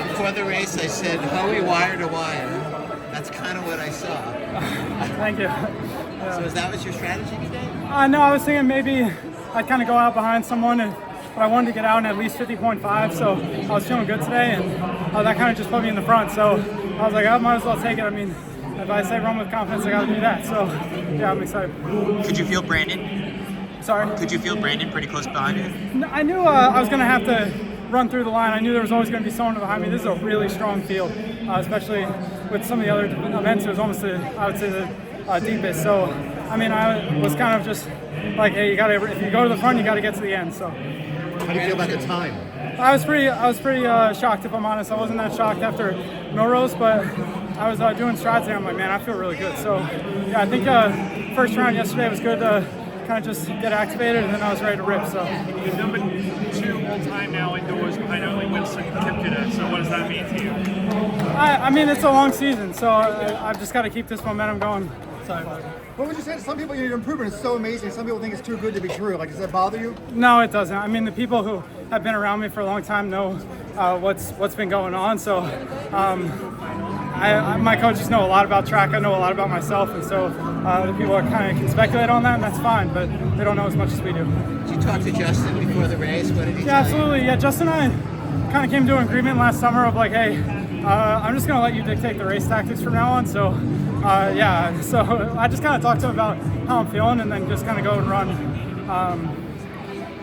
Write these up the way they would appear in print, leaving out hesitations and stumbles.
Before the race, I said, Hoey wire to wire. That's kind of what I saw. Thank you. So is that was your strategy today? No, I was thinking maybe I'd kind of go out behind someone, but I wanted to get out in at least 50.5, so I was feeling good today, and that kind of just put me in the front. So I was like, I might as well take it. I mean, if I say run with confidence, I got to do that. So yeah, I'm excited. Could you feel Brandon? Sorry? Could you feel Brandon pretty close behind you? I knew I was going to have to run through the line. I knew there was always going to be someone behind me. This is a really strong field, especially with some of the other events. It was almost, I would say, the deepest. So, I mean, I was kind of just like, hey, you got to. If you go to the front, you got to get to the end. So, how do you feel about the time? I was pretty shocked, if I'm honest. I wasn't that shocked after Melrose, but I was doing strides there. I'm like, man, I feel really good. So, yeah, I think first round yesterday was good to kind of just get activated, and then I was ready to rip. So, you're number 2 all-time now indoors behind only Wilson Kipketer. So, what does that mean to you? I mean, it's a long season, so I've just got to keep this momentum going. Sorry. What would you say to some people? Your improvement is so amazing. Some people think it's too good to be true. Like, does that bother you? No, it doesn't. I mean, the people who have been around me for a long time know what's been going on. So, my coaches know a lot about track. I know a lot about myself, and so the people can speculate on that, and that's fine. But they don't know as much as we do. Did you talk to Justin before the race? What did he tell absolutely. you? Yeah, Justin and I kind of came to an agreement last summer of like, hey, I'm just going to let you dictate the race tactics from now on. So, so I just kind of talked to him about how I'm feeling, and then just kind of go and run.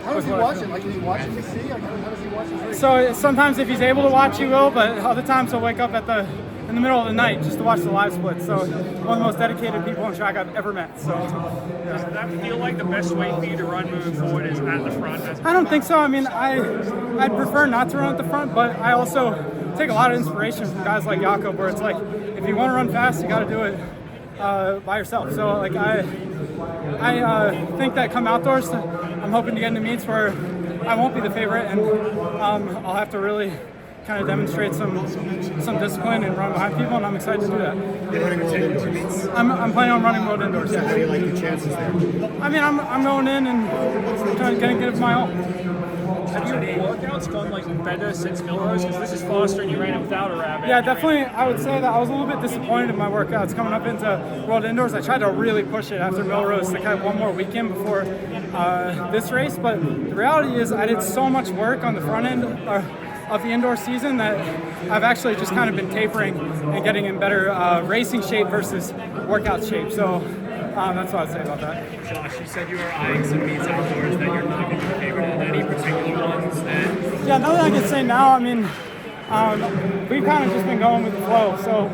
How does he watch it? Like, can he watch it to see? Like, how does he watch his race? So sometimes if he's able to watch, he will, but other times he'll wake up in the middle of the night just to watch the live split. So one of the most dedicated people on track I've ever met. So does that feel like the best way for you to run moving forward is at the front? I don't think so. I mean, I'd prefer not to run at the front, but I also take a lot of inspiration from guys like Jakob, where it's like, if you want to run fast, you got to do it by yourself. So like I think that come outdoors, I'm hoping to get into meets where I won't be the favorite, and I'll have to really kind of demonstrate some discipline and run behind people, and I'm excited to do that. You're running world indoors meets? I'm planning on running world indoors. Yeah. How do you like your chances there? I mean, I'm going in and trying to give it my all. Have your workouts gone like better since Melrose? Because this is faster and you ran it without a rabbit. Yeah, definitely. I would say that I was a little bit disappointed in my workouts coming up into World Indoors. I tried to really push it after Melrose to kind of one more weekend before this race, but the reality is I did so much work on the front end of the indoor season that I've actually just kind of been tapering and getting in better racing shape versus workout shape. So that's what I'd say about that. Josh, you said you were eyeing some meets outdoors that you're not going to be favored in. Any particular ones that... Yeah, nothing I can say now. I mean, we've kind of just been going with the flow. So,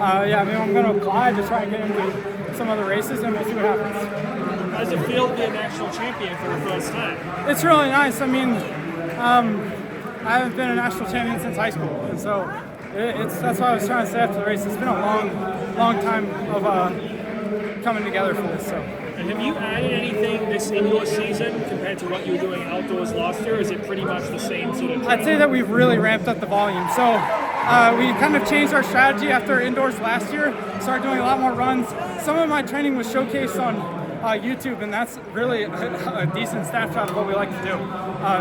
I mean, I'm going to apply to try and get into some other races, and we'll see what happens. How does it feel to be a national champion for the first time? It's really nice. I mean, I haven't been a national champion since high school, and so that's what I was trying to say after the race. It's been a long time of coming together for this. So. And have you added anything this indoor season compared to what you were doing outdoors last year? Or is it pretty much the same sort of? I'd say that we've really ramped up the volume. So we kind of changed our strategy after indoors last year. Started doing a lot more runs. Some of my training was showcased on YouTube, and that's really a decent snapshot of what we like to do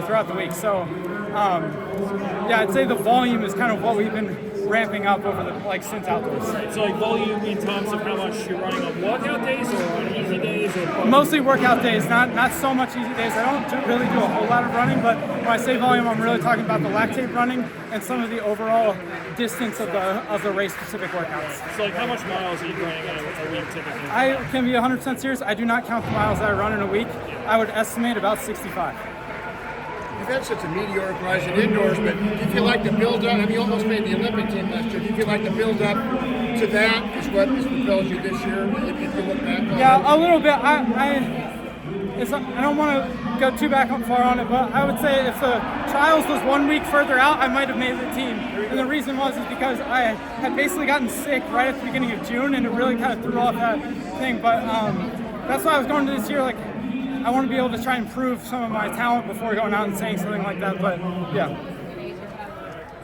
throughout the week. So I'd say the volume is kind of what we've been ramping up over since outdoors. Right, so volume in terms of how much you're running on workout days or on easy days? Or mostly workout days, not so much easy days. I don't really do a whole lot of running, but when I say volume, I'm really talking about the lactate running and some of the overall distance of the race-specific workouts. So how much miles are you running in a week typically? I can be 100% serious. I do not count the miles that I run in a week. I would estimate about 65. You've had such a meteoric rise in indoors, but do you feel like the build-up, I mean, you almost made the Olympic team last year, do you feel like the build-up to that is what has propelled you this year, if you look back on it? Yeah, a little bit. I don't want to go too far on it, but I would say if the trials was 1 week further out, I might have made the team. And the reason is because I had basically gotten sick right at the beginning of June, and it really kind of threw off that thing. But that's why I was going to this year, I want to be able to try and prove some of my talent before going out and saying something like that. But yeah.